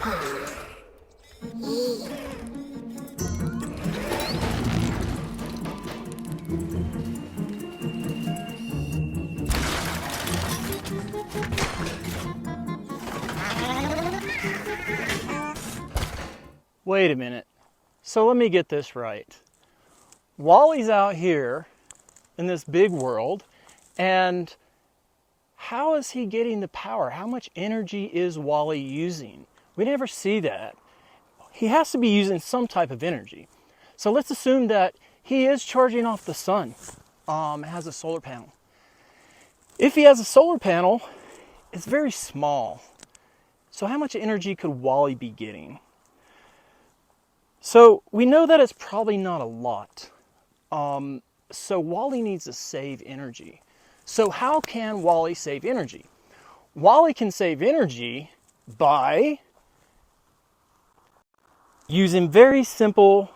Wait a minute. So let me get this right. Wally's out here in this big world, and how is he getting the power? How much energy is Wally using? We never see that. He has to be using some type of energy. So let's assume that he is charging off the sun, has a solar panel. If he has a solar panel, it's very small. So how much energy could Wally be getting? So we know that it's probably not a lot. So Wally needs to save energy. So how can Wally save energy? Wally can save energy by using very simple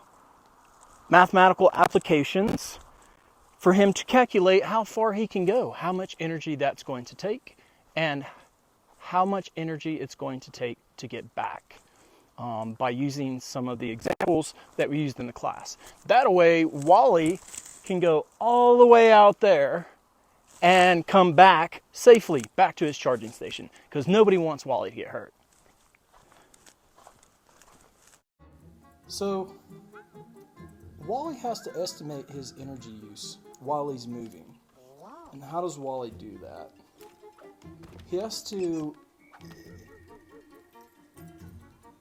mathematical applications for him to calculate how far he can go, how much energy that's going to take, and how much energy it's going to take to get back. By using some of the examples that we used in the class. That way, Wally can go all the way out there and come back safely back to his charging station, because nobody wants Wally to get hurt. So, Wally has to estimate his energy use while he's moving. And how does Wally do that? He has to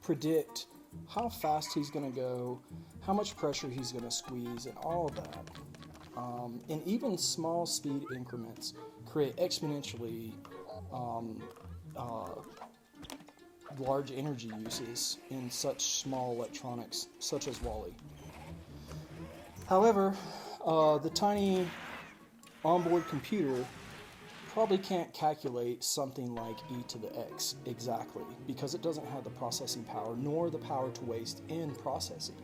predict how fast he's going to go, how much pressure he's going to squeeze, and all of that. And even small speed increments create exponentially large energy uses in such small electronics, such as Wally. However, the tiny onboard computer probably can't calculate something like e to the x exactly, because it doesn't have the processing power nor the power to waste in processing.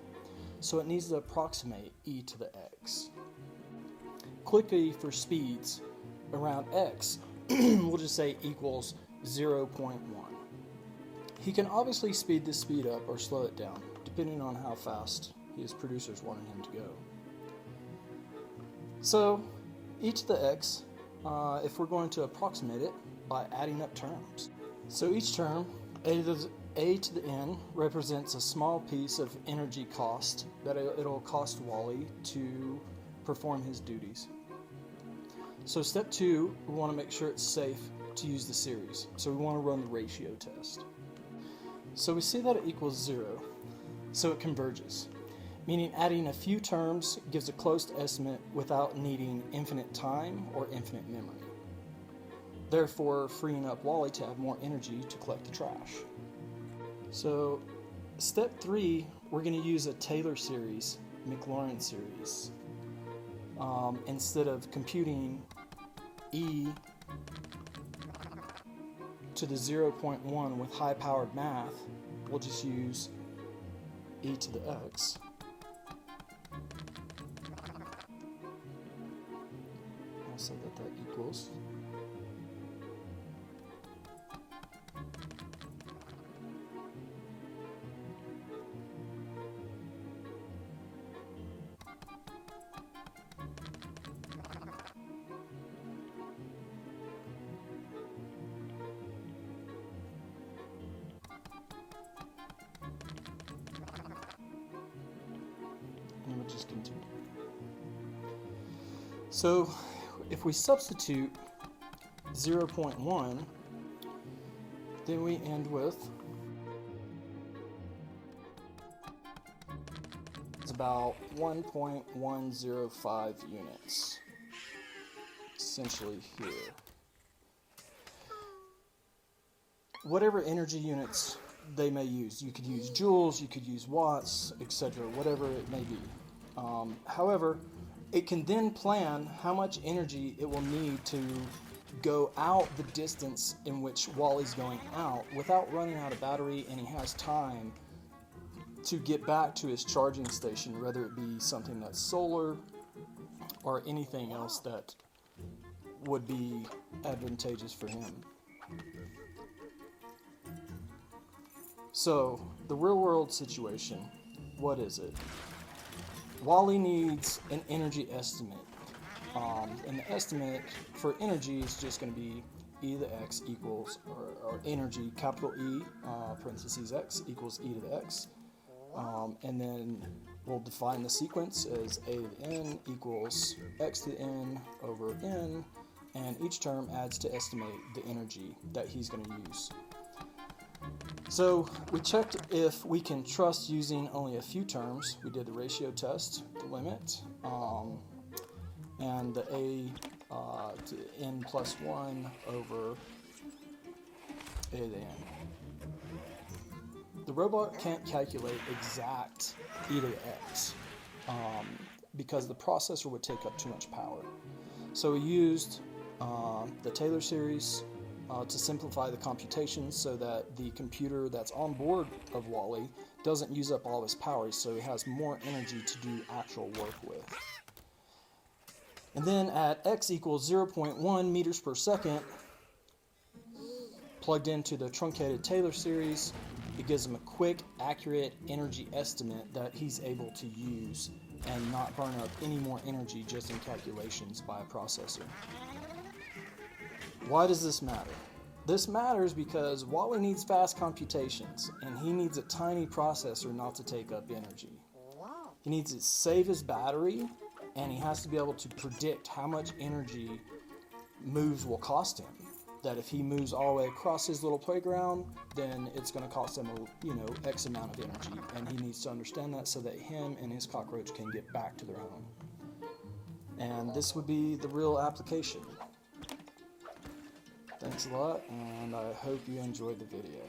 So it needs to approximate e to the x. Quickly, for speeds around x, we'll just say equals 0.1. He can obviously speed this speed up or slow it down, depending on how fast his producers wanted him to go. So, e to the x, if we're going to approximate it by adding up terms. So each term, a to the n, represents a small piece of energy cost that it'll cost Wally to perform his duties. So step 2, we want to make sure it's safe to use the series. So we want to run the ratio test. So we see that it equals 0, so it converges, meaning adding a few terms gives a close estimate without needing infinite time or infinite memory, therefore freeing up Wally to have more energy to collect the trash. So step 3, we're going to use a Taylor series, Maclaurin series. Instead of computing e to the 0.1 with high-powered math, we'll just use e to the x. I'll say that equals . And we'll just continue. So if we substitute 0.1, then we end with it's about 1.105 units, essentially here. Whatever energy units they may use, you could use joules, you could use watts, etc., whatever it may be. However, it can then plan how much energy it will need to go out the distance in which Wally's going out without running out of battery, and he has time to get back to his charging station, whether it be something that's solar or anything else that would be advantageous for him. So, the real world situation, what is it? Wally needs an energy estimate. And the estimate for energy is just going to be e to the x equals, or energy, capital E, parentheses x, equals e to the x. And then we'll define the sequence as a to the n equals x to the n over n, and each term adds to estimate the energy that he's going to use. So we checked if we can trust using only a few terms. We did the ratio test, the limit, and the a to n plus 1 over a to the n. The robot can't calculate exact e to the x because the processor would take up too much power. So we used the Taylor series to simplify the computations so that the computer that's on board of Wally doesn't use up all his power, so he has more energy to do actual work with. And then at x equals 0.1 meters per second, plugged into the truncated Taylor series, it gives him a quick, accurate energy estimate that he's able to use and not burn up any more energy just in calculations by a processor. Why does this matter? This matters because Wally needs fast computations, and he needs a tiny processor not to take up energy. He needs to save his battery, and he has to be able to predict how much energy moves will cost him. That if he moves all the way across his little playground, then it's going to cost him X amount of energy, and he needs to understand that so that him and his cockroach can get back to their home. And this would be the real application. Thanks a lot, and I hope you enjoyed the video.